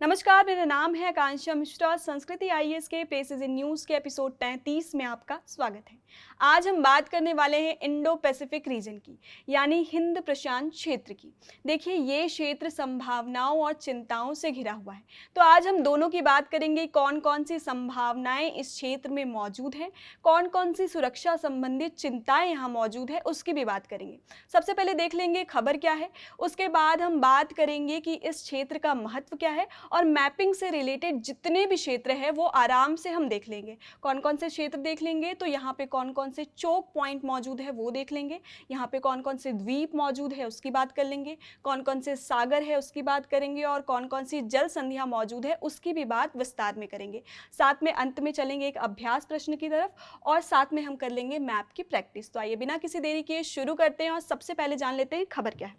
नमस्कार, मेरा नाम है आकांक्षा मिश्रा। संस्कृति आईएएस के प्लेसेस इन न्यूज़ के एपिसोड 33 में आपका स्वागत है। आज हम बात करने वाले हैं इंडो पैसिफिक रीजन की, यानी हिंद प्रशांत क्षेत्र की। देखिए, ये क्षेत्र संभावनाओं और चिंताओं से घिरा हुआ है। तो आज हम दोनों की बात करेंगे, कौन कौन सी संभावनाएं इस क्षेत्र में मौजूद हैं, कौन कौन सी सुरक्षा संबंधित चिंताएं यहाँ मौजूद है, उसकी भी बात करेंगे। सबसे पहले देख लेंगे खबर क्या है, उसके बाद हम बात करेंगे कि इस क्षेत्र का महत्व क्या है, और मैपिंग से रिलेटेड जितने भी क्षेत्र हैं वो आराम से हम देख लेंगे। कौन कौन से क्षेत्र देख लेंगे, तो यहाँ पे कौन कौन से चोक पॉइंट मौजूद है वो देख लेंगे, यहाँ पे कौन कौन से द्वीप मौजूद है उसकी बात कर लेंगे, कौन कौन से सागर है उसकी बात करेंगे, और कौन कौन सी जल संधियाँ मौजूद है उसकी भी बात विस्तार में करेंगे। साथ में अंत में चलेंगे एक अभ्यास प्रश्न की तरफ, और साथ में हम कर लेंगे मैप की प्रैक्टिस। तो आइए बिना किसी देरी के शुरू करते हैं और सबसे पहले जान लेते हैं खबर क्या है।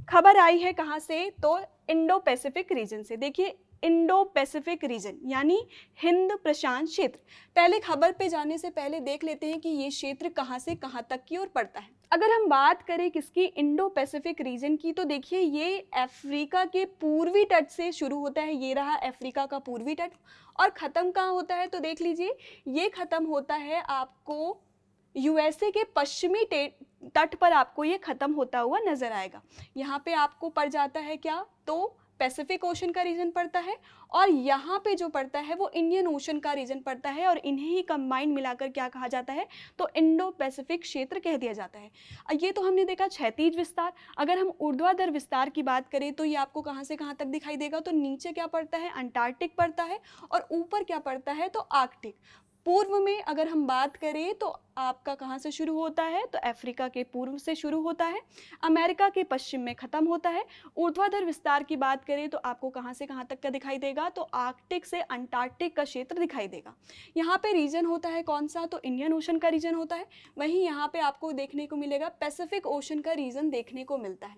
खबर आई है कहाँ से, तो इंडो पैसिफिक रीजन से। देखिए, इंडो पैसिफिक रीजन यानी हिंद प्रशांत क्षेत्र। पहले खबर पे जाने से पहले देख लेते हैं कि ये क्षेत्र कहाँ से कहाँ तक की ओर पड़ता है। अगर हम बात करें किसकी, इंडो पैसिफिक रीजन की, तो देखिए ये अफ्रीका के पूर्वी तट से शुरू होता है। ये रहा अफ्रीका का पूर्वी तट, और ख़त्म कहाँ होता है, तो देख लीजिए ये ख़त्म होता है आपको यूएसए के पश्चिमी तट पर। आपको ये खत्म होता हुआ नजर आएगा। यहाँ पे आपको पड़ जाता है क्या, तो पैसिफिक ओशन का रीजन पड़ता है, और यहाँ पे जो पड़ता है वो इंडियन ओशन का रीजन पड़ता है, और इन्हें ही कंबाइंड मिलाकर क्या कहा जाता है, तो इंडो पैसिफिक क्षेत्र कह दिया जाता है। ये तो हमने देखा क्षैतिज विस्तार। अगर हम ऊर्ध्वाधर विस्तार की बात करें तो ये आपको कहाँ से कहाँ तक दिखाई देगा, तो नीचे क्या पड़ता है, अंटार्कटिक पड़ता है, और ऊपर क्या पड़ता है, तो आर्कटिक। पूर्व में अगर हम बात करें तो आपका कहाँ से शुरू होता है, तो अफ्रीका के पूर्व से शुरू होता है, अमेरिका के पश्चिम में ख़त्म होता है। ऊर्ध्वाधर विस्तार की बात करें तो आपको कहाँ से कहाँ तक का दिखाई देगा, तो आर्कटिक से अंटार्कटिक का क्षेत्र दिखाई देगा। यहाँ पे रीजन होता है कौन सा, तो इंडियन ओशन का रीजन होता है। वहीं यहाँ पे आपको देखने को मिलेगा पैसिफिक ओशन का रीजन देखने को मिलता है।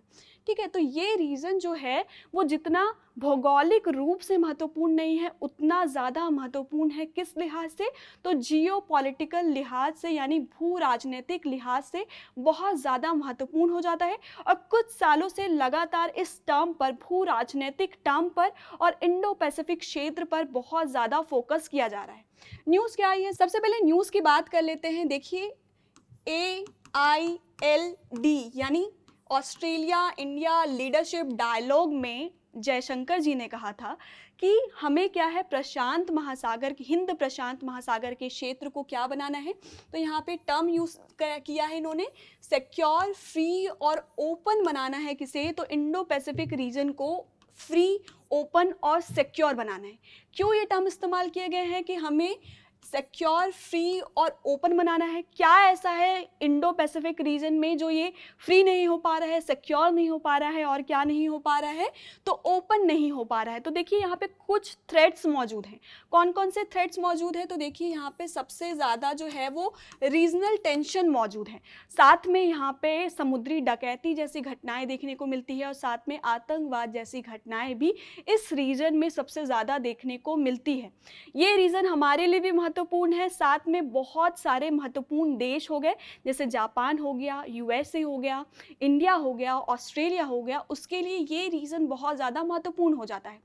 ठीक है, तो ये रीजन जो है वो जितना भौगोलिक रूप से महत्वपूर्ण नहीं है, उतना ज़्यादा महत्वपूर्ण है किस लिहाज से, तो जियोपॉलिटिकल लिहाज से, यानी भू राजनीतिक लिहाज से बहुत ज़्यादा महत्वपूर्ण हो जाता है। और कुछ सालों से लगातार इस टर्म पर, भू राजनीतिक टर्म पर और इंडो पैसिफिक क्षेत्र पर बहुत ज़्यादा फोकस किया जा रहा है। न्यूज़ क्या आई है, सबसे पहले न्यूज़ की बात कर लेते हैं। देखिए, AILD यानी ऑस्ट्रेलिया इंडिया लीडरशिप डायलॉग में जयशंकर जी ने कहा था कि हमें क्या है, प्रशांत महासागर, हिंद प्रशांत महासागर के क्षेत्र को क्या बनाना है, तो यहाँ पे टर्म यूज किया है इन्होंने, सिक्योर, फ्री और ओपन बनाना है किसे, तो इंडो पैसिफिक रीजन को फ्री, ओपन और सिक्योर बनाना है। क्यों ये टर्म इस्तेमाल किए गए हैं कि हमें सिक्योर, फ्री और ओपन बनाना है? क्या ऐसा है इंडो पैसिफिक रीजन में जो ये फ्री नहीं हो पा रहा है, सिक्योर नहीं हो पा रहा है, और क्या नहीं हो पा रहा है, तो ओपन नहीं हो पा रहा है? तो देखिए यहाँ पे कुछ थ्रेट्स मौजूद हैं। कौन कौन से थ्रेट्स मौजूद हैं, तो देखिए यहाँ पे सबसे ज़्यादा जो है वो रीजनल टेंशन मौजूद है। साथ में यहाँ पे समुद्री डकैती जैसी घटनाएं देखने को मिलती है, और साथ में आतंकवाद जैसी घटनाएं भी इस रीजन में सबसे ज़्यादा देखने को मिलती है। ये रीजन हमारे लिए भी महत्वपूर्ण है। साथ में बहुत सारे महत्वपूर्ण देश हो गए, जैसे जापान हो गया, यूएसए हो गया, इंडिया हो गया, ऑस्ट्रेलिया हो गया, उसके लिए ये रीजन बहुत ज़्यादा महत्वपूर्ण हो जाता है।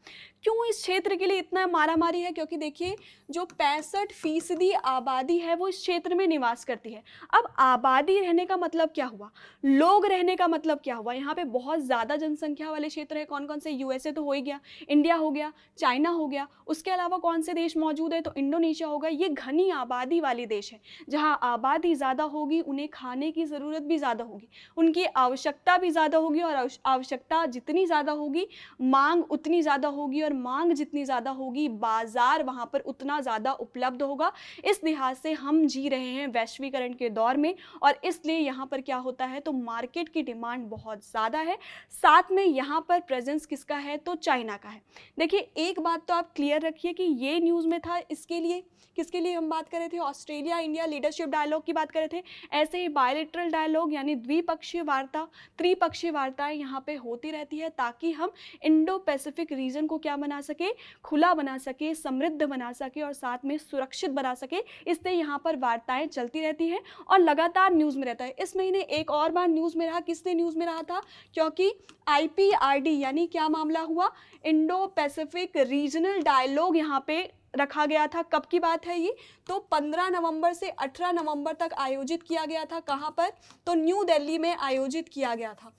क्यों इस क्षेत्र के लिए इतना मारामारी है, क्योंकि देखिए जो 65% आबादी है वो इस क्षेत्र में निवास करती है। अब आबादी रहने का मतलब क्या हुआ, लोग रहने का मतलब क्या हुआ, यहाँ पे बहुत ज़्यादा जनसंख्या वाले क्षेत्र है। कौन कौन से, यूएसए तो हो ही गया, इंडिया हो गया, चाइना हो गया, उसके अलावा कौन से देश मौजूद है, तो इंडोनेशिया होगा। ये घनी आबादी वाले देश है। जहाँ आबादी ज़्यादा होगी उन्हें खाने की ज़रूरत भी ज़्यादा होगी, उनकी आवश्यकता भी ज़्यादा होगी, और आवश्यकता जितनी ज़्यादा होगी मांग उतनी ज़्यादा होगी, और मांग जितनी ज़्यादा होगी बाजार वहाँ पर उतना ज़्यादा उपलब्ध होगा। इस लिहाज से हम जी रहे हैं वैश्वीकरण के दौर में, और इसलिए यहाँ पर क्या होता है, तो मार्केट की डिमांड बहुत ज़्यादा है। साथ में यहाँ पर प्रेजेंस किसका है, तो चाइना का है। देखिए एक बात तो आप क्लियर रखिए कि ये न्यूज़ में था, इसके लिए किसके लिए हम बात कर रहे थे, ऑस्ट्रेलिया इंडिया लीडरशिप डायलॉग की बात कर रहे थे। ऐसे ही बायलैटरल डायलॉग यानी द्विपक्षीय वार्ता, त्रिपक्षीय वार्ताएं यहाँ पे होती रहती है ताकि हम इंडो पैसिफिक रीजन को क्या बना सके, खुला बना सके, समृद्ध बना सके और साथ में सुरक्षित बना सके। इसलिए यहाँ पर वार्ताएं चलती रहती है और लगातार न्यूज़ में रहता है। इस महीने एक और बार न्यूज़ में रहा, किसने न्यूज़ में रहा था, क्योंकि IPRD यानी क्या मामला हुआ, इंडो पैसिफिक रीजनल डायलॉग यहाँ पे रखा गया था। कब की बात है ये, तो 15 नवंबर से 18 नवंबर तक आयोजित किया गया था। कहाँ पर, तो न्यू दिल्ली में आयोजित किया गया था।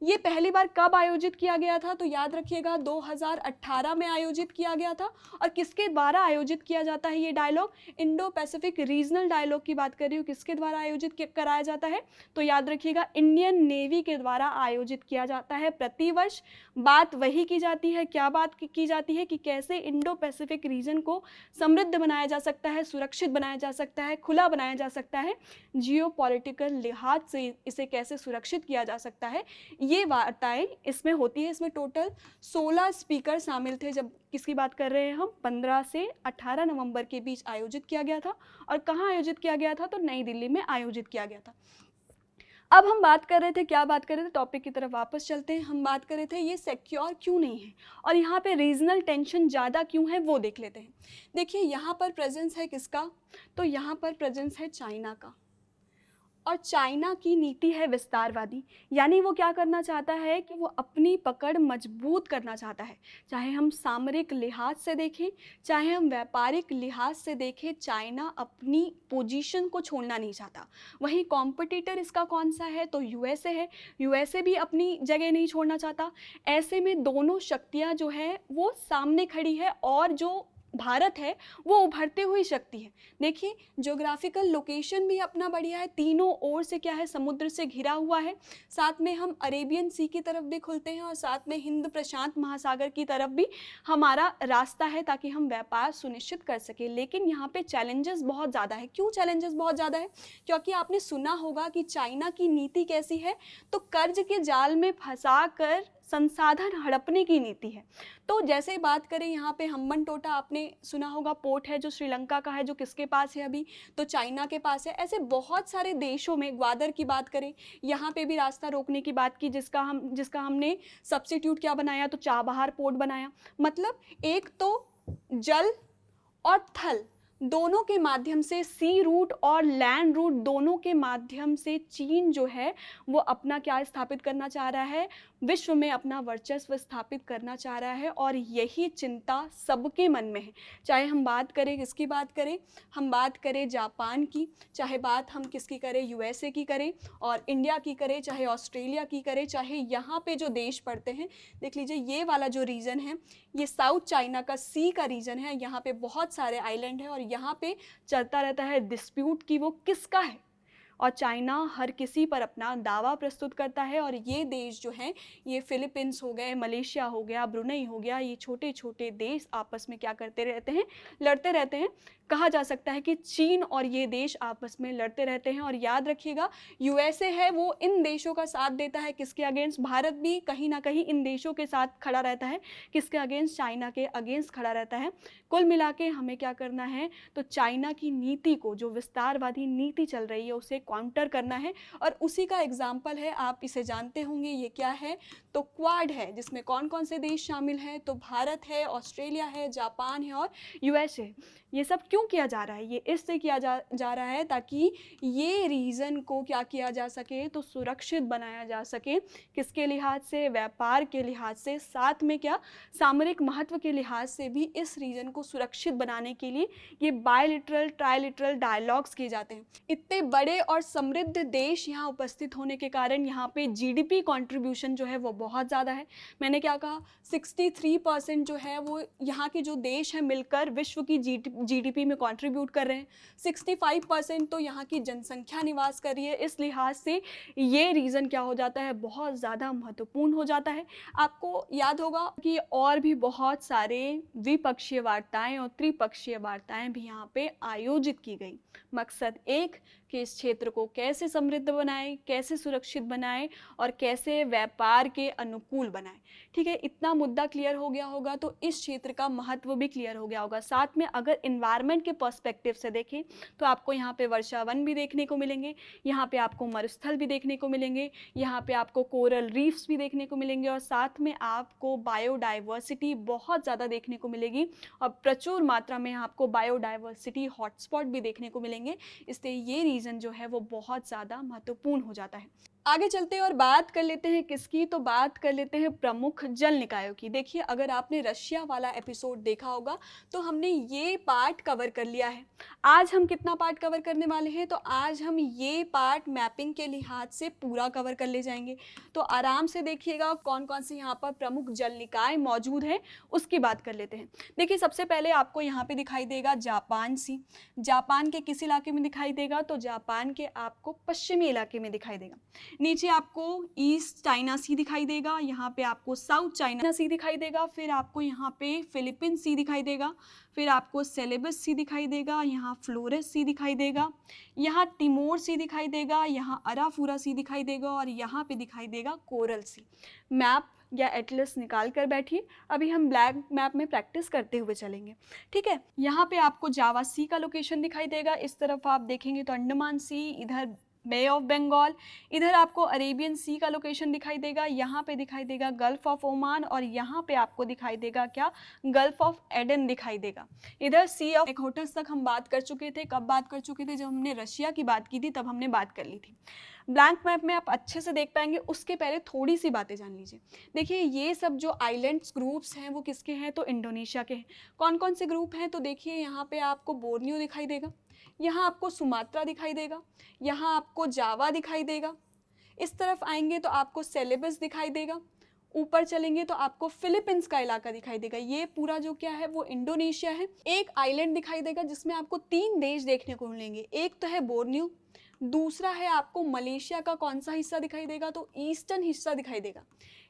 ये पहली बार कब आयोजित किया गया था, तो याद रखिएगा 2018 में आयोजित किया गया था। और किसके द्वारा आयोजित किया जाता है ये dialogue, Indo Pacific regional dialogue की बात कर रही हूँ, किसके द्वारा आयोजित कराया जाता है, तो याद रखिएगा इंडियन नेवी के द्वारा आयोजित किया जाता है प्रतिवर्ष। बात वही की जाती है, क्या बात की जाती है कि कैसे इंडो पैसिफिक रीजन को समृद्ध बनाया जा सकता है, सुरक्षित बनाया जा सकता है, खुला बनाया जा सकता है, जियोपॉलिटिकल लिहाज से इसे कैसे सुरक्षित किया जा सकता है, ये वार्ताएं इसमें होती है। इसमें टोटल 16 स्पीकर शामिल थे। जब किसकी बात कर रहे हैं हम, 15 से 18 नवंबर के बीच आयोजित किया गया था। और कहाँ आयोजित किया गया था, तो नई दिल्ली में आयोजित किया गया था। अब हम बात कर रहे थे, क्या बात कर रहे थे, टॉपिक की तरफ वापस चलते हैं। हम बात कर रहे थे ये सिक्योर क्यों नहीं है और यहाँ पे रीजनल टेंशन ज़्यादा क्यों है, वो देख लेते हैं। देखिए यहाँ पर प्रेजेंस है किसका, तो यहाँ पर प्रेजेंस है चाइना का। और चाइना की नीति है विस्तारवादी, यानी वो क्या करना चाहता है कि वो अपनी पकड़ मजबूत करना चाहता है। चाहे हम सामरिक लिहाज से देखें, चाहे हम व्यापारिक लिहाज से देखें, चाइना अपनी पोजीशन को छोड़ना नहीं चाहता। वहीं कॉम्पिटिटर इसका कौन सा है, तो USA है। USA भी अपनी जगह नहीं छोड़ना चाहता। ऐसे में दोनों शक्तियाँ जो है वो सामने खड़ी है और जो भारत है वो उभरती हुई शक्ति है। देखिए ज्योग्राफिकल लोकेशन भी अपना बढ़िया है, तीनों ओर से क्या है, समुद्र से घिरा हुआ है। साथ में हम अरेबियन सी की तरफ भी खुलते हैं और साथ में हिंद प्रशांत महासागर की तरफ भी हमारा रास्ता है ताकि हम व्यापार सुनिश्चित कर सके। लेकिन यहाँ पे चैलेंजेस बहुत ज़्यादा है। क्यों चैलेंजेस बहुत ज़्यादा है, क्योंकि आपने सुना होगा कि चाइना की नीति कैसी है, तो कर्ज के जाल में फंसा कर संसाधन हड़पने की नीति है। तो जैसे बात करें यहाँ पे हम्बनटोटा, आपने सुना होगा पोर्ट है जो श्रीलंका का है, जो किसके पास है अभी, तो चाइना के पास है। ऐसे बहुत सारे देशों में, ग्वादर की बात करें, यहाँ पे भी रास्ता रोकने की बात की, जिसका हमने सब्स्टिट्यूट क्या बनाया, तो चाबहार पोर्ट बनाया। मतलब एक तो जल और थल दोनों के माध्यम से, सी रूट और लैंड रूट दोनों के माध्यम से चीन जो है वो अपना क्या स्थापित करना चाह रहा है, विश्व में अपना वर्चस्व स्थापित करना चाह रहा है। और यही चिंता सबके मन में है। चाहे हम बात करें, किसकी बात करें, हम बात करें जापान की, चाहे बात हम किसकी करें, USA की करें और इंडिया की करें, चाहे ऑस्ट्रेलिया की करें, चाहे यहाँ पे जो देश पड़ते हैं, देख लीजिए ये वाला जो रीजन है ये साउथ चाइना का सी का रीजन है। यहाँ पे बहुत सारे आइलैंड है और यहाँ पे चलता रहता है डिस्प्यूट कि वो किसका है, और चाइना हर किसी पर अपना दावा प्रस्तुत करता है। और ये देश जो हैं, ये फिलीपींस हो गए, मलेशिया हो गया, ब्रुनई हो गया, ये छोटे छोटे देश आपस में क्या करते रहते हैं, लड़ते रहते हैं। कहा जा सकता है कि चीन और ये देश आपस में लड़ते रहते हैं। और याद रखिएगा USA है वो इन देशों का साथ देता है, किसके अगेंस्ट, भारत भी कहीं ना कहीं इन देशों के साथ खड़ा रहता है, किसके अगेंस्ट, चाइना के अगेंस्ट खड़ा रहता है। कुल मिला के हमें क्या करना है, तो चाइना की नीति को, जो विस्तारवादी नीति चल रही है, उसे काउंटर करना है। और उसी का एग्जाम्पल है, आप इसे जानते होंगे, ये क्या है, तो क्वाड है, जिसमें कौन कौन से देश शामिल हैं, तो भारत है, ऑस्ट्रेलिया है, जापान है और USA। ये सब क्यों किया जा रहा है, ये इससे किया जा रहा है ताकि ये रीजन को क्या किया जा सके, तो सुरक्षित बनाया जा सके। किसके लिहाज से, व्यापार के लिहाज से, साथ में क्या, सामरिक महत्व के लिहाज से भी इस रीजन को सुरक्षित बनाने के लिए ये बायलिटरल ट्राइलिटरल डायलॉग्स किए जाते हैं। इतने बड़े और समृद्ध देश यहाँ उपस्थित होने के कारण यहाँ पे GDP कॉन्ट्रीब्यूशन जो है वो बहुत ज़्यादा है। मैंने क्या कहा, 63% जो है वो यहाँ के जो देश हैं मिलकर विश्व की GDP में कंट्रीब्यूट कर रहे हैं। 65% तो यहाँ की जनसंख्या निवास कर रही है। इस लिहाज से ये रीज़न क्या हो जाता है, बहुत ज़्यादा महत्वपूर्ण हो जाता है। आपको याद होगा कि और भी बहुत सारे द्विपक्षीय वार्ताएं और त्रिपक्षीय वार्ताएं भी यहाँ पे आयोजित की गई। मकसद एक, कि इस क्षेत्र को कैसे समृद्ध बनाएं, कैसे सुरक्षित बनाएं और कैसे व्यापार के अनुकूल बनाएं। ठीक है, इतना मुद्दा क्लियर हो गया होगा तो इस क्षेत्र का महत्व भी क्लियर हो गया होगा। साथ में अगर इन्वायरमेंट के पर्सपेक्टिव से देखें तो आपको यहाँ पे वर्षा वन भी देखने को मिलेंगे, यहाँ पे आपको मरुस्थल भी देखने को मिलेंगे, यहाँ पे आपको कोरल रीफ्स भी देखने को मिलेंगे और साथ में आपको बायोडाइवर्सिटी बहुत ज़्यादा देखने को मिलेगी और प्रचुर मात्रा में आपको बायोडाइवर्सिटी हॉटस्पॉट भी देखने को मिलेंगे। इसलिए ये रीजन जो है वो बहुत ज़्यादा महत्वपूर्ण हो जाता है। आगे चलते हैं और बात कर लेते हैं किसकी, तो बात कर लेते हैं प्रमुख जल निकायों की। देखिए, अगर आपने रशिया वाला एपिसोड देखा होगा तो हमने ये पार्ट कवर कर लिया है। आज हम कितना पार्ट कवर करने वाले हैं, तो आज हम ये पार्ट मैपिंग के लिहाज से पूरा कवर कर ले जाएंगे। तो आराम से देखिएगा कौन कौन से यहाँ पर प्रमुख जल निकाय मौजूद हैं, उसकी बात कर लेते हैं। देखिए, सबसे पहले आपको यहाँ पे दिखाई देगा जापान सी। जापान के किस इलाके में दिखाई देगा, तो जापान के आपको पश्चिमी इलाके में दिखाई देगा। नीचे आपको ईस्ट चाइना सी दिखाई देगा, यहाँ पे आपको साउथ चाइना सी दिखाई देगा, फिर आपको यहाँ पे फिलीपीन सी दिखाई देगा, फिर आपको सेलेबस सी दिखाई देगा, यहाँ फ्लोरेस सी दिखाई देगा, यहाँ टिमोर सी दिखाई देगा, यहाँ अराफुरा सी दिखाई देगा और यहाँ पे दिखाई देगा कोरल सी। मैप या एटलस निकाल कर बैठिए, अभी हम ब्लैक मैप में प्रैक्टिस करते हुए चलेंगे। ठीक है, यहाँ पे आपको जावा सी का लोकेशन दिखाई देगा, इस तरफ आप देखेंगे तो अंडमान सी, इधर बे ऑफ बंगाल, इधर आपको अरेबियन सी का लोकेशन दिखाई देगा, यहाँ पे दिखाई देगा गल्फ ऑफ ओमान और यहाँ पे आपको दिखाई देगा क्या, गल्फ ऑफ एडन दिखाई देगा। इधर सी ऑफ इक्वेटर्स तक हम बात कर चुके थे। कब बात कर चुके थे, जब हमने रशिया की बात की थी तब हमने बात कर ली थी। ब्लैंक मैप में आप अच्छे से देख पाएंगे, उसके पहले थोड़ी सी बातें जान लीजिए। देखिए, ये सब जो आइलैंड्स ग्रुप्स हैं वो किसके हैं, तो इंडोनेशिया के हैं। कौन कौन से ग्रुप हैं, तो देखिए यहाँ पे आपको बोर्नियो दिखाई देगा, यहाँ आपको सुमात्रा दिखाई देगा, यहाँ आपको जावा दिखाई देगा, इस तरफ आएंगे तो आपको सेलेबस दिखाई देगा, ऊपर चलेंगे तो आपको फिलीपींस का इलाका दिखाई देगा। ये पूरा जो क्या है वो इंडोनेशिया है। एक आइलैंड दिखाई देगा जिसमें आपको 3 देश देखने को मिलेंगे, एक तो है बोर्नियो, दूसरा है आपको मलेशिया का कौन सा हिस्सा दिखाई देगा, तो ईस्टर्न हिस्सा दिखाई देगा।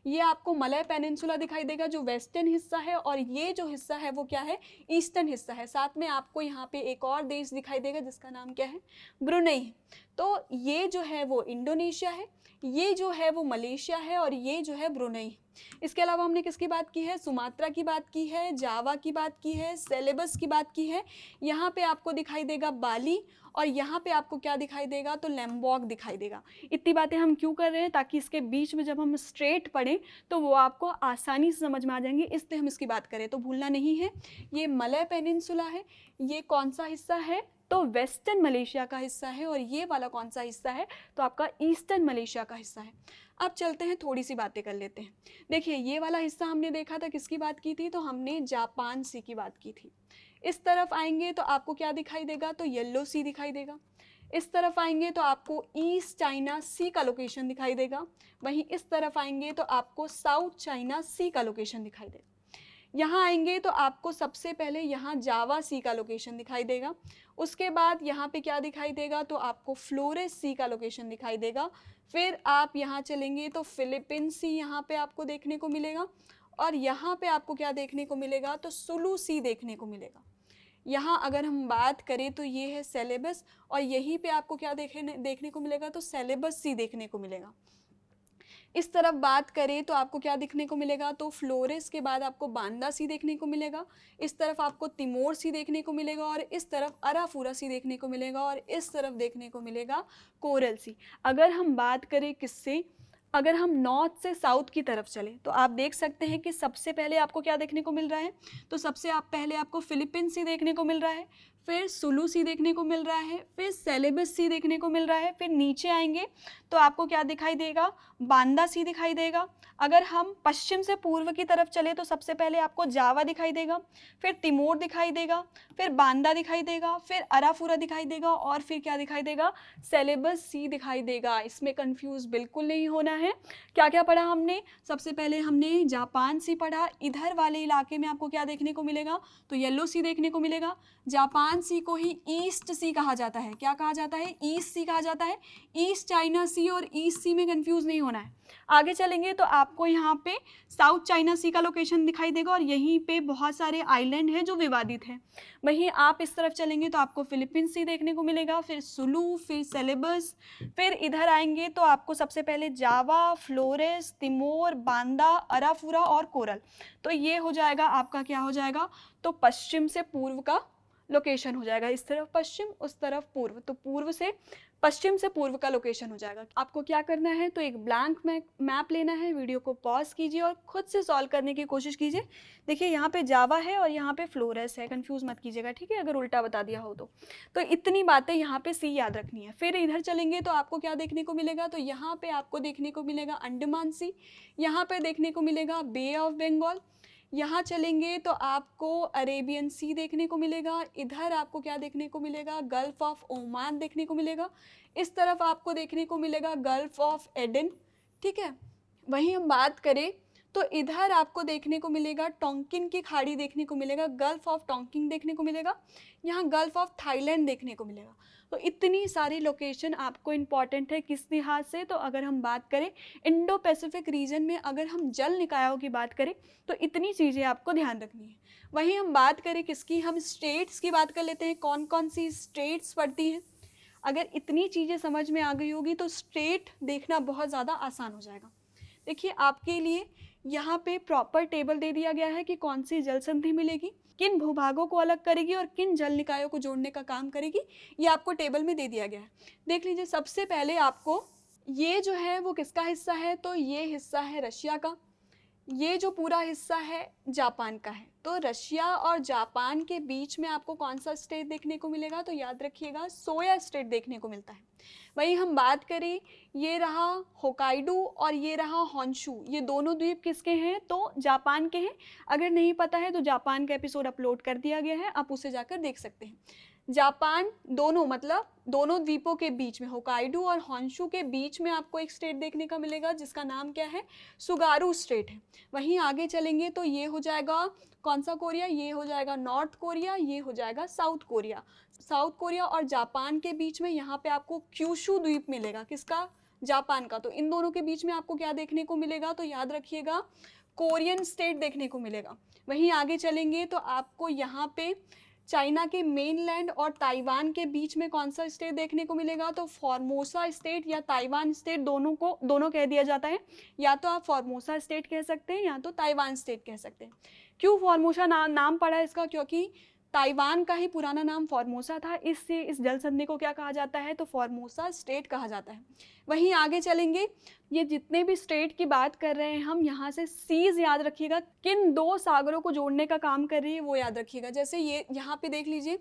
ये आपको मलय पेनिनसुला दिखाई देगा जो वेस्टर्न हिस्सा है और ये जो हिस्सा है वो क्या है, ईस्टर्न हिस्सा है। साथ में आपको यहाँ पे एक और देश दिखाई देगा जिसका नाम क्या है, ब्रुनेई है। तो ये जो है वो इंडोनेशिया है, ये जो है वो मलेशिया है और ये जो है ब्रुनेई है। इसके अलावा हमने किसकी बात की है, सुमात्रा की बात की है, जावा की बात की है, सेलेबस की बात की है। यहाँ पे आपको दिखाई देगा बाली और यहाँ पे आपको क्या दिखाई देगा, तो लैम्बॉक दिखाई देगा। इतनी बातें हम क्यों कर रहे हैं, ताकि इसके बीच में जब हम स्ट्रेट पढ़ें तो वो आपको आसानी से समझ में आ जाएंगे, इसलिए हम इसकी बात करें। तो भूलना नहीं है, ये मलय पेनिनसुला है, ये कौन सा हिस्सा है, तो वेस्टर्न मलेशिया का हिस्सा है और ये वाला कौन सा हिस्सा है, तो आपका ईस्टर्न मलेशिया का हिस्सा है। अब चलते हैं, थोड़ी सी बातें कर लेते हैं। देखिए, ये वाला हिस्सा हमने देखा था, किसकी बात की थी, तो हमने जापान सी की बात की थी। इस तरफ आएंगे तो आपको क्या दिखाई देगा, तो येलो सी दिखाई देगा। इस तरफ आएंगे तो आपको ईस्ट चाइना सी का लोकेशन दिखाई देगा। वहीं इस तरफ आएंगे तो आपको साउथ चाइना सी का लोकेशन दिखाई देगा। यहाँ आएंगे तो आपको सबसे पहले यहाँ जावा सी का लोकेशन दिखाई देगा। उसके बाद यहाँ पे क्या दिखाई देगा, तो आपको फ्लोरेस सी का लोकेशन दिखाई देगा। फिर आप यहाँ चलेंगे तो फिलीपीन सी यहाँ पे आपको देखने को मिलेगा और यहाँ पे आपको क्या देखने को मिलेगा, तो सुलू सी देखने को मिलेगा। यहाँ अगर हम बात करें तो ये है सेलेबस और यहीं पे आपको क्या देखने को मिलेगा, तो सेलेबस सी देखने को मिलेगा। इस तरफ बात करें तो आपको क्या देखने को मिलेगा, तो फ्लोरेस के बाद आपको बांदा सी देखने को मिलेगा। इस तरफ आपको तिमोर सी देखने को मिलेगा और इस तरफ अराफुरा सी देखने को मिलेगा और इस तरफ देखने को मिलेगा कोरल सी। अगर हम बात करें किससे, अगर हम नॉर्थ से साउथ की तरफ चले तो आप देख सकते हैं कि सबसे पहले आपको क्या देखने को मिल रहा है, तो सबसे पहले आपको फिलीपीन सी देखने को मिल रहा है, फिर सुलू सी देखने को मिल रहा है, फिर सेलेबस सी देखने को मिल रहा है। फिर नीचे आएंगे तो आपको क्या दिखाई देगा, बांदा सी दिखाई देगा। अगर हम पश्चिम से पूर्व की तरफ चले तो सबसे पहले आपको जावा दिखाई देगा, फिर तिमोर दिखाई देगा, फिर बांदा दिखाई देगा, फिर अराफुरा दिखाई देगा और फिर क्या दिखाई देगा, सेलेबस सी दिखाई देगा। इसमें कंफ्यूज बिल्कुल नहीं होना है। क्या क्या पढ़ा हमने, सबसे पहले हमने जापान सी पढ़ा। इधर वाले इलाके में आपको क्या देखने को मिलेगा, तो येलो सी देखने को मिलेगा। जापान अंडमान सी को ही ईस्ट सी कहा जाता है। क्या कहा जाता है? ईस्ट सी कहा जाता है। ईस्ट चाइना सी और ईस्ट सी में कंफ्यूज नहीं होना है। आगे चलेंगे तो आपको यहाँ पे साउथ चाइना सी का लोकेशन दिखाई देगा और यहीं पे बहुत सारे आइलैंड हैं जो विवादित हैं। वहीं आप इस तरफ चलेंगे तो आपको फिलीपीन सी देखने को मिलेगा, फिर सुलू, फिर सेलेबस, फिर इधर आएंगे तो आपको सबसे पहले जावा, फ्लोरेस, तिमोर, बांदा, अराफुरा और कोरल। तो ये हो जाएगा आपका, क्या हो जाएगा, तो पश्चिम से पूर्व का लोकेशन हो जाएगा। इस तरफ पश्चिम, उस तरफ पूर्व, तो पूर्व से पश्चिम से पूर्व का लोकेशन हो जाएगा। आपको क्या करना है, तो एक ब्लैंक मैप लेना है, वीडियो को पॉज कीजिए और खुद से सॉल्व करने की कोशिश कीजिए। देखिए यहाँ पे जावा है और यहाँ पे फ्लोरेस है, कंफ्यूज मत कीजिएगा, ठीक है, अगर उल्टा बता दिया हो तो इतनी बातें यहाँ पे सी याद रखनी है। फिर इधर चलेंगे तो आपको क्या देखने को मिलेगा, तो यहाँ पे आपको देखने को मिलेगा अंडमान सी, यहाँ पे देखने को मिलेगा बे ऑफ बंगाल, यहाँ चलेंगे तो आपको अरेबियन सी देखने को मिलेगा, इधर आपको क्या देखने को मिलेगा, गल्फ ऑफ ओमान देखने को मिलेगा, इस तरफ आपको देखने को मिलेगा गल्फ ऑफ एडन, ठीक है। वहीं हम बात करें तो इधर आपको देखने को मिलेगा टोंकिन की खाड़ी देखने को मिलेगा, गल्फ ऑफ टोंकिन देखने को मिलेगा, यहाँ गल्फ ऑफ थाईलैंड देखने को मिलेगा। तो इतनी सारी लोकेशन आपको इम्पॉर्टेंट है किस लिहाज से, तो अगर हम बात करें इंडो पैसिफिक रीजन में, अगर हम जल निकायों की बात करें तो इतनी चीज़ें आपको ध्यान रखनी है। वहीं हम बात करें किसकी, हम स्टेट्स की बात कर लेते हैं, कौन कौन सी स्टेट्स पड़ती हैं। अगर इतनी चीज़ें समझ में आ गई होगी तो स्टेट देखना बहुत ज़्यादा आसान हो जाएगा। देखिए आपके लिए यहाँ पे प्रॉपर टेबल दे दिया गया है कि कौन सी जल संधि मिलेगी, किन भूभागों को अलग करेगी और किन जल निकायों को जोड़ने का काम करेगी, ये आपको टेबल में दे दिया गया है। देख लीजिए, सबसे पहले आपको ये जो है वो किसका हिस्सा है, तो ये हिस्सा है रशिया का, ये जो पूरा हिस्सा है जापान का है। तो रशिया और जापान के बीच में आपको कौन सा स्टेट देखने को मिलेगा, तो याद रखिएगा सोया स्टेट देखने को मिलता है। वहीं हम बात करें, ये रहा होकाइडो और ये रहा होन्शु, ये दोनों द्वीप किसके हैं, तो जापान के हैं। अगर नहीं पता है तो जापान का एपिसोड अपलोड कर दिया गया है, आप उसे जाकर देख सकते हैं। जापान दोनों, मतलब दोनों द्वीपों के बीच में, होकाइडो और होन्शु के बीच में आपको एक स्टेट देखने का मिलेगा जिसका नाम क्या है, सुगारू स्टेट है। वहीं आगे चलेंगे तो ये हो जाएगा कौन सा कोरिया, ये हो जाएगा नॉर्थ कोरिया, ये हो जाएगा साउथ कोरिया। साउथ कोरिया और जापान के बीच में यहाँ पे आपको क्यूशू द्वीप मिलेगा, किसका, जापान का। तो इन दोनों के बीच में आपको क्या देखने को मिलेगा, तो याद रखिएगा कोरियन स्टेट देखने को मिलेगा। वहीं आगे चलेंगे तो आपको यहाँ पे चाइना के मेनलैंड और ताइवान के बीच में कौन सा स्टेट देखने को मिलेगा, तो फॉर्मोसा स्टेट या ताइवान स्टेट, दोनों कह दिया जाता है। या तो आप फॉर्मोसा स्टेट कह सकते हैं या तो ताइवान स्टेट कह सकते हैं। क्यों फॉर्मोसा नाम पड़ा इसका, क्योंकि ताइवान का ही पुराना नाम फॉर्मोसा था, इससे इस जल संधि को क्या कहा जाता है, तो फॉर्मोसा स्टेट कहा जाता है। वहीं आगे चलेंगे, ये जितने भी स्टेट की बात कर रहे हैं हम, यहाँ से सीज याद रखिएगा, किन दो सागरों को जोड़ने का काम कर रही है वो याद रखिएगा। जैसे ये यहाँ पे देख लीजिए,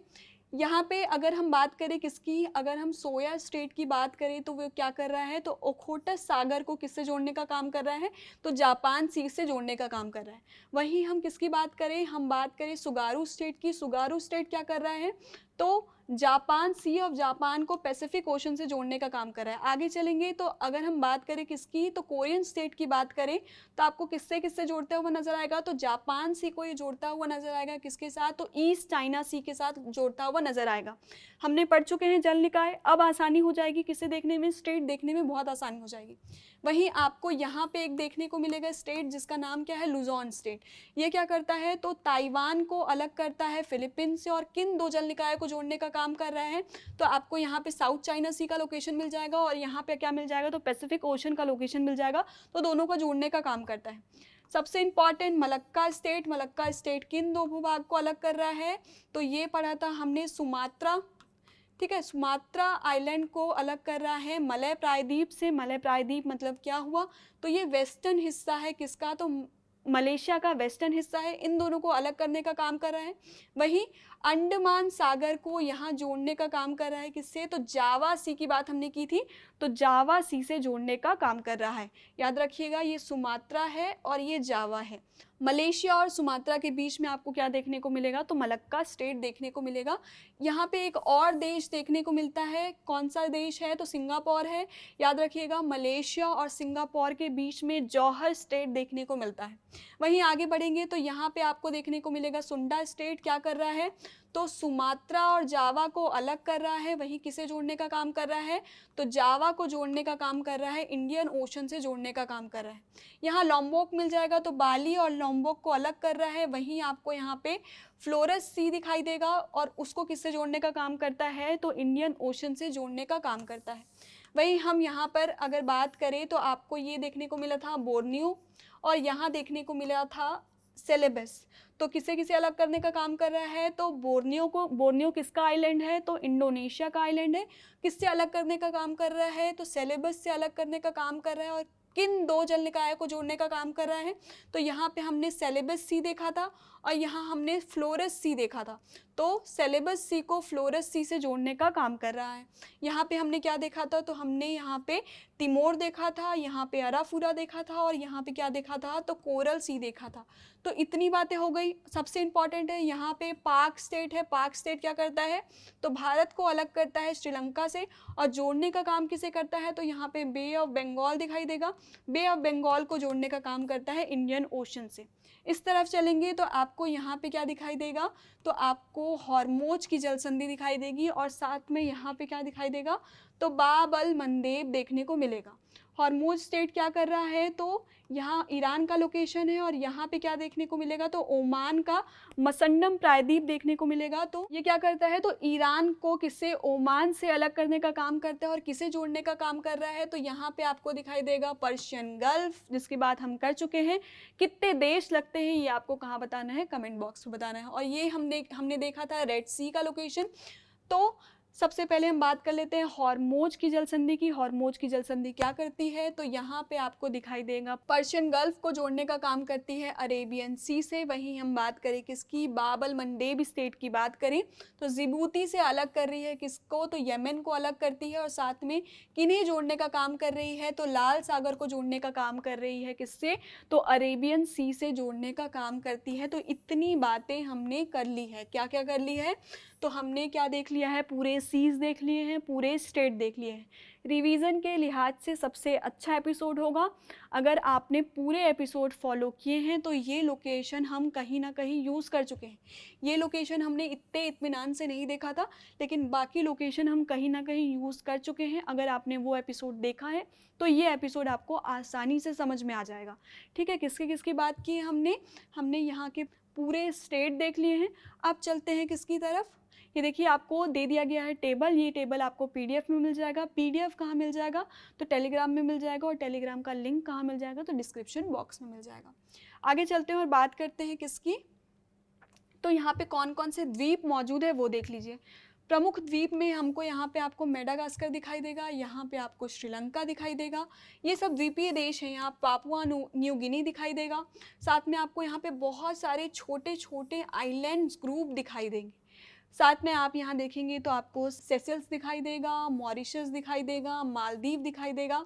यहाँ पे अगर हम बात करें किसकी, अगर हम सोया स्टेट की बात करें तो वो क्या कर रहा है, तो ओखोटस सागर को किससे जोड़ने का काम कर रहा है, तो जापान सी से जोड़ने का काम कर रहा है। वहीं हम किसकी बात करें, हम बात करें सुगारू स्टेट की, सुगारू स्टेट क्या कर रहा है, तो जापान सी ऑफ जापान को पैसिफिक ओशन से जोड़ने का काम कर रहा है। आगे चलेंगे तो अगर हम बात करें किसकी, तो कोरियन स्टेट की बात करें तो आपको किससे किससे जोड़ता हुआ नजर आएगा, तो जापान सी को ये जोड़ता हुआ नजर आएगा, किसके साथ, तो ईस्ट चाइना सी के साथ जोड़ता हुआ नजर आएगा। हमने पढ़ चुके हैं जल निकाय, अब आसानी हो जाएगी किसे देखने में, स्टेट देखने में बहुत आसानी हो जाएगी। वहीं आपको यहाँ पे एक देखने को मिलेगा स्टेट जिसका नाम क्या है, लुजोन स्टेट। ये क्या करता है, तो ताइवान को अलग करता है फिलीपीन से और किन दो जल निकाय को जोड़ने का काम कर रहा है, तो आपको यहाँ पे साउथ चाइना सी का लोकेशन मिल जाएगा और यहाँ पे क्या मिल जाएगा, तो पैसिफिक ओशन का लोकेशन मिल जाएगा। तो दोनों का जोड़ने का काम करता है। सबसे important Malacca state, Malacca state किन दो भूभाग को अलग कर रहा है, तो ये पढ़ा था हमने सुमात्रा, ठीक है, सुमात्रा आइलैंड को अलग कर रहा है मलय प्रायद्वीप से। मलय प्रायद्वीप मतलब क्या हुआ, तो ये वेस्टर्न हिस्सा है किसका, तो मलेशिया का वेस्टर्न हिस्सा है। इन दोनों को अलग करने का काम कर रहा है। वहीं अंडमान सागर को यहाँ जोड़ने का काम कर रहा है किससे, तो जावा सी की बात हमने की थी, तो जावा सी से जोड़ने का काम कर रहा है। याद रखिएगा ये सुमात्रा है और ये जावा है। मलेशिया और सुमात्रा के बीच में आपको क्या देखने को मिलेगा, तो मलक्का स्टेट देखने को मिलेगा। यहाँ पे एक और देश देखने को मिलता है, कौन सा देश है, तो सिंगापुर है। याद रखिएगा मलेशिया और सिंगापुर के बीच में जौहर स्टेट देखने को मिलता है। वहीं आगे बढ़ेंगे तो यहाँ पे आपको देखने को मिलेगा सुंडा स्टेट क्या कर रहा है, तो सुमात्रा और जावा को अलग कर रहा है, वहीं किसे जोड़ने का काम कर रहा है, तो जावा को जोड़ने का काम कर रहा है, इंडियन ओशन से जोड़ने का काम कर रहा है। यहाँ लॉम्बोक मिल जाएगा तो बाली और लॉम्बोक को अलग कर रहा है, वहीं आपको यहाँ पे फ्लोरस सी दिखाई देगा और उसको किससे जोड़ने का काम करता है, तो इंडियन ओशन से जोड़ने का काम करता है। वही हम यहाँ पर अगर बात करें तो आपको ये देखने को मिला था बोर्नियो और यहाँ देखने को मिला था सेलेबस। तो किसे किसे अलग करने का काम कर रहा है, तो बोर्नियो किसका आइलैंड है, तो इंडोनेशिया का आइलैंड है। किससे अलग करने का काम कर रहा है, तो सेलेबस से अलग करने का काम कर रहा है। और किन दो जल निकाय को जोड़ने का काम कर रहा है, तो यहाँ पे हमने सेलेबस सी देखा था और यहाँ हमने फ्लोरस सी देखा था। तो सेलेबस सी को फ्लोरस सी से जोड़ने का काम कर रहा है। यहाँ पे हमने क्या देखा था, तो हमने यहाँ पे तिमोर देखा था, यहाँ पे अराफुरा देखा था और यहाँ पे क्या देखा था, तो कोरल सी देखा था। तो इतनी बातें हो गई। सबसे इम्पॉर्टेंट है यहाँ पे पाक स्टेट है। पाक स्टेट क्या करता है, तो भारत को अलग करता है श्रीलंका से और जोड़ने का काम किसे करता है, तो यहाँ पे बे ऑफ बंगाल दिखाई देगा। बे ऑफ बंगाल को जोड़ने का काम करता है इंडियन ओशन से। इस तरफ चलेंगे तो आपको यहाँ पे क्या दिखाई देगा, तो आपको हॉर्मोज की जल संधि दिखाई देगी और साथ में यहाँ पे क्या दिखाई देगा, तो बाब अल मंदेब देखने को मिलेगा। हॉर्मोज स्टेट क्या कर रहा है, तो यहाँ ईरान का लोकेशन है और यहाँ पे क्या देखने को मिलेगा, तो ओमान का मसंडम प्रायद्वीप देखने को मिलेगा। तो ये क्या करता है, तो ईरान को किससे, ओमान से अलग करने का काम करता है और किसे जोड़ने का काम कर रहा है, तो यहाँ पे आपको दिखाई देगा पर्शियन गल्फ, जिसकी बात हम कर चुके हैं। कितने देश लगते हैं ये आपको कहाँ बताना है, कमेंट बॉक्स में बताना है। और ये हमने देखा था रेड सी का लोकेशन। तो सबसे पहले हम बात कर लेते हैं हॉर्मोज की जल संधि की। हॉर्मोज की जल संधि क्या करती है, तो यहाँ पे आपको दिखाई देगा पर्शियन गल्फ को जोड़ने का काम करती है अरेबियन सी से। वहीं हम बात करें किसकी, बाब अल मंडेब स्टेट की बात करें तो जिबूती से अलग कर रही है किसको, तो यमन को अलग करती है और साथ में किन्हें जोड़ने का काम कर रही है, तो लाल सागर को जोड़ने का काम कर रही है किससे, तो अरेबियन सी से जोड़ने का काम करती है। तो इतनी बातें हमने कर ली है। क्या क्या कर ली है, तो हमने क्या देख लिया है, पूरे सीज देख लिए हैं, पूरे स्टेट देख लिए हैं। रिवीजन के लिहाज से सबसे अच्छा एपिसोड होगा अगर आपने पूरे एपिसोड फॉलो किए हैं। तो ये लोकेशन हम कहीं ना कहीं यूज़ कर चुके हैं। ये लोकेशन हमने इतने इत्मीनान से नहीं देखा था, लेकिन बाकी लोकेशन हम कहीं ना कहीं यूज़ कर चुके हैं। अगर आपने वो एपिसोड देखा है तो ये एपिसोड आपको आसानी से समझ में आ जाएगा। ठीक है, किसकी किसकी बात की है हमने यहाँ के पूरे स्टेट देख लिए हैं। अब चलते हैं किसकी तरफ। ये देखिए आपको दे दिया गया है टेबल। ये टेबल आपको पीडीएफ में मिल जाएगा। पीडीएफ कहाँ मिल जाएगा, तो टेलीग्राम में मिल जाएगा और टेलीग्राम का लिंक कहाँ मिल जाएगा, तो डिस्क्रिप्शन बॉक्स में मिल जाएगा। आगे चलते हैं और बात करते हैं किसकी, तो यहाँ पे कौन कौन से द्वीप मौजूद है वो देख लीजिए। प्रमुख द्वीप में हमको यहाँ पे आपको मेडागास्कर दिखाई देगा, यहाँ पे आपको श्रीलंका दिखाई देगा। ये सब द्वीपीय देश हैं। यहाँ पापुआ न्यू गिनी दिखाई देगा। साथ में आपको यहाँ पे बहुत सारे छोटे छोटे आइलैंड्स ग्रुप दिखाई देंगे। साथ में आप यहाँ देखेंगे तो आपको सेशल्स दिखाई देगा, मॉरिशस दिखाई देगा, मालदीव दिखाई देगा।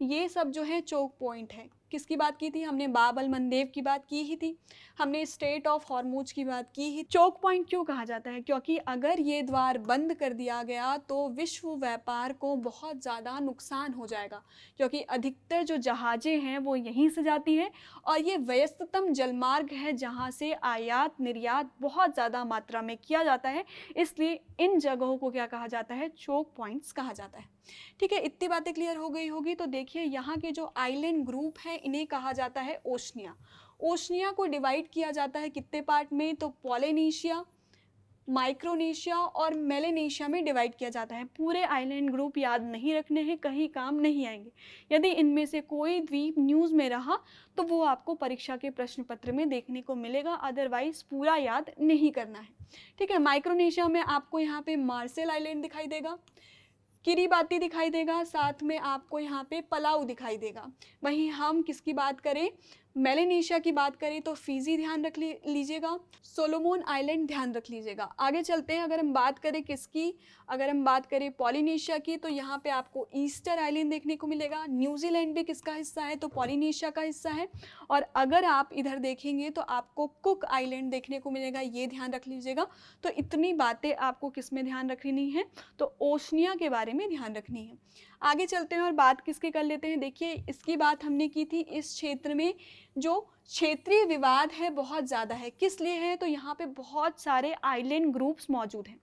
ये सब जो है चोक पॉइंट है। किसकी बात की थी हमने, बाब अल मंदेब की बात की ही थी, हमने स्टेट ऑफ हॉर्मूज की बात की ही। चोक पॉइंट क्यों कहा जाता है, क्योंकि अगर ये द्वार बंद कर दिया गया तो विश्व व्यापार को बहुत ज़्यादा नुकसान हो जाएगा, क्योंकि अधिकतर जो जहाज़ें हैं वो यहीं से जाती हैं और ये व्यस्ततम जलमार्ग है जहाँ से आयात निर्यात बहुत ज़्यादा मात्रा में किया जाता है। इसलिए इन जगहों को क्या कहा जाता है, चोक पॉइंट्स कहा जाता है। ठीक है, इतनी बातें क्लियर हो गई होगी। तो देखिए यहाँ के जो आइलैंड ग्रुप हैं इन्हें कहा जाता है ओशनिया। ओशनिया को डिवाइड किया जाता है कितने पार्ट में, तो पॉलिनेशिया, माइक्रोनेशिया और मेलेनेशिया में डिवाइड किया जाता है। पूरे आइलैंड ग्रुप याद नहीं रखने हैं, कहीं काम नहीं आएंगे। यदि इनमें से कोई द्वीप न्यूज़ में रहा तो वो आपको परीक्षा के प्रश्न पत्र में देखने को मिलेगा, अदरवाइज पूरा याद नहीं करना है। ठीक है, माइक्रोनेशिया में आपको यहाँ पे मार्शल आइलैंड दिखाई देगा, किरीबाती दिखाई देगा, साथ में आपको यहाँ पे पलाऊ दिखाई देगा। वहीं हम किसकी बात करें, मेलेनेशिया की बात करें तो फिजी ध्यान रख लीजिएगा, सोलोमोन आइलैंड ध्यान रख लीजिएगा। आगे चलते हैं, अगर हम बात करें किसकी, अगर हम बात करें पॉलिनेशिया की, तो यहाँ पे आपको ईस्टर आइलैंड देखने को मिलेगा। न्यूजीलैंड भी किसका हिस्सा है, तो पॉलिनेशिया का हिस्सा है। और अगर आप इधर देखेंगे तो आपको कुक आइलैंड देखने को मिलेगा, ये ध्यान रख लीजिएगा। तो इतनी बातें आपको किस में ध्यान रखनी है, तो ओशनिया के बारे में ध्यान रखनी है। आगे चलते हैं और बात किसकी कर लेते हैं। देखिए, इसकी बात हमने की थी, इस क्षेत्र में जो क्षेत्रीय विवाद है बहुत ज़्यादा है। किस लिए है? तो यहाँ पे बहुत सारे आइलैंड ग्रुप्स मौजूद हैं।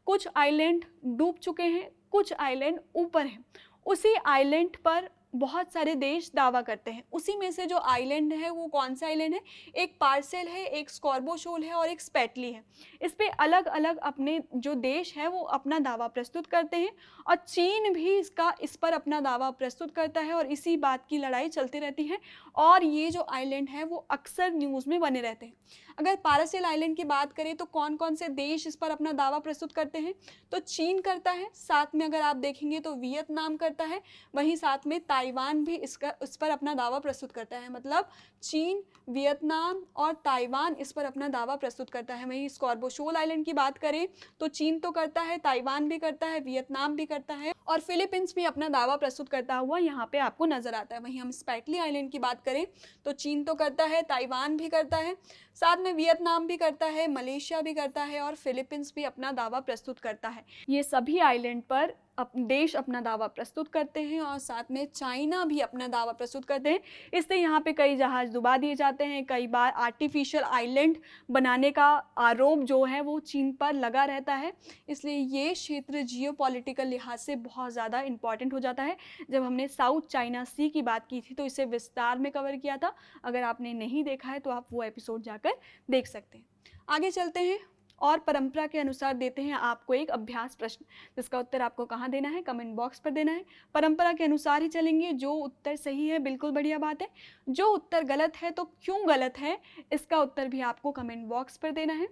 कुछ आइलैंड डूब चुके हैं, कुछ आइलैंड ऊपर हैं। उसी आइलैंड पर बहुत सारे देश दावा करते हैं। उसी में से जो आइलैंड है वो कौन सा आइलैंड है? एक पार्सेल है, एक स्कॉर्बो शोल है और एक स्पेटली है। इस पे अलग अलग अपने जो देश है वो अपना दावा प्रस्तुत करते हैं और चीन भी इस पर अपना दावा प्रस्तुत करता है और इसी बात की लड़ाई चलती रहती है और ये जो आइलैंड है वो अक्सर न्यूज़ में बने रहते हैं। अगर पारासेल आइलैंड की बात करें तो कौन कौन से देश इस पर अपना दावा प्रस्तुत करते हैं? तो चीन करता है, साथ में अगर आप देखेंगे तो वियतनाम करता है, वहीं साथ में ताइवान भी इस पर अपना दावा प्रस्तुत करता है। मतलब चीन, वियतनाम और ताइवान इस पर अपना दावा प्रस्तुत करता है। वहीं स्कॉर्बो शोल आइलैंड की बात करें तो चीन तो करता है, ताइवान भी करता है, वियतनाम भी करता है और फिलीपींस भी अपना दावा प्रस्तुत करता हुआ यहाँ पे आपको नजर आता है। वहीं हम स्पेटली आइलैंड की बात करें तो चीन तो करता है, ताइवान भी करता है, साथ में वियतनाम भी करता है, मलेशिया भी करता है और फिलीपींस भी अपना दावा प्रस्तुत करता है। ये सभी आइलैंड पर देश अपना दावा प्रस्तुत करते हैं और साथ में चाइना भी अपना दावा प्रस्तुत करते हैं। इससे यहाँ पे कई जहाज डुबा दिए जाते हैं। कई बार आर्टिफिशियल आइलैंड बनाने का आरोप जो है वो चीन पर लगा रहता है। इसलिए ये क्षेत्र जियोपॉलिटिकल लिहाज से बहुत ज़्यादा इम्पॉर्टेंट हो जाता है। जब हमने साउथ चाइना सी की बात की थी तो इसे विस्तार में कवर किया था। अगर आपने नहीं देखा है तो आप वो एपिसोड जाकर देख सकते हैं। आगे चलते हैं और परंपरा के अनुसार देते हैं आपको एक अभ्यास प्रश्न, जिसका उत्तर आपको कहाँ देना है? कमेंट बॉक्स पर देना है। परंपरा के अनुसार ही चलेंगे। जो उत्तर सही है बिल्कुल बढ़िया बात है, जो उत्तर गलत है तो क्यों गलत है इसका उत्तर भी आपको कमेंट बॉक्स पर देना है।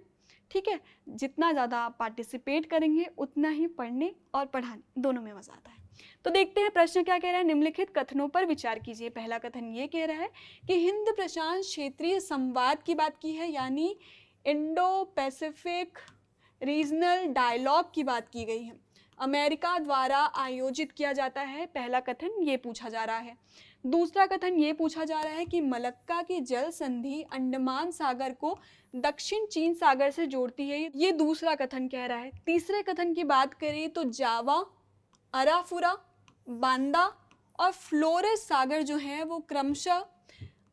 ठीक है, जितना ज़्यादा आप पार्टिसिपेट करेंगे उतना ही पढ़ने और पढ़ाने दोनों में मज़ा आता है। तो देखते हैं प्रश्न क्या कह रहा है। निम्नलिखित कथनों पर विचार कीजिए। पहला कथन ये कह रहा है कि हिंद प्रशांत क्षेत्रीय संवाद की बात की है, यानी इंडो पैसिफिक रीजनल डायलॉग की बात की गई है, अमेरिका द्वारा आयोजित किया जाता है। पहला कथन ये पूछा जा रहा है। दूसरा कथन ये पूछा जा रहा है कि मलक्का की जल संधि अंडमान सागर को दक्षिण चीन सागर से जोड़ती है, ये दूसरा कथन कह रहा है। तीसरे कथन की बात करें तो जावा, अराफुरा, बांदा और फ्लोरेस सागर जो है वो क्रमशः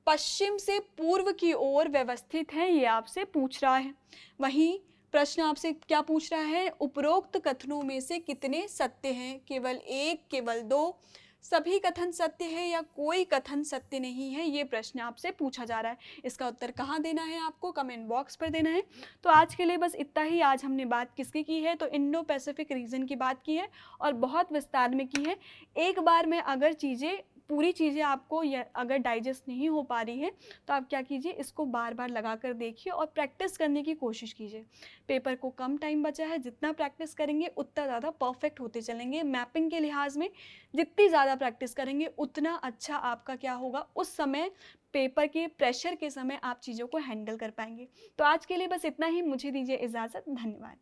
पश्चिम से पूर्व की ओर व्यवस्थित है, ये आपसे पूछ रहा है। वहीं प्रश्न आपसे क्या पूछ रहा है? उपरोक्त कथनों में से कितने सत्य हैं? केवल एक, केवल दो, सभी कथन सत्य है या कोई कथन सत्य नहीं है? ये प्रश्न आपसे पूछा जा रहा है। इसका उत्तर कहाँ देना है? आपको कमेंट बॉक्स पर देना है। तो आज के लिए बस इतना ही। आज हमने बात किसकी की है? तो इंडो पैसिफिक रीजन की बात की है और बहुत विस्तार में की है। एक बार में अगर पूरी चीज़ें आपको अगर डाइजेस्ट नहीं हो पा रही है तो आप क्या कीजिए, इसको बार बार लगा कर देखिए और प्रैक्टिस करने की कोशिश कीजिए। पेपर को कम टाइम बचा है, जितना प्रैक्टिस करेंगे उतना ज़्यादा परफेक्ट होते चलेंगे। मैपिंग के लिहाज में जितनी ज़्यादा प्रैक्टिस करेंगे उतना अच्छा आपका क्या होगा, उस समय पेपर के प्रेशर के समय आप चीज़ों को हैंडल कर पाएंगे। तो आज के लिए बस इतना ही। मुझे दीजिए इजाज़त। धन्यवाद।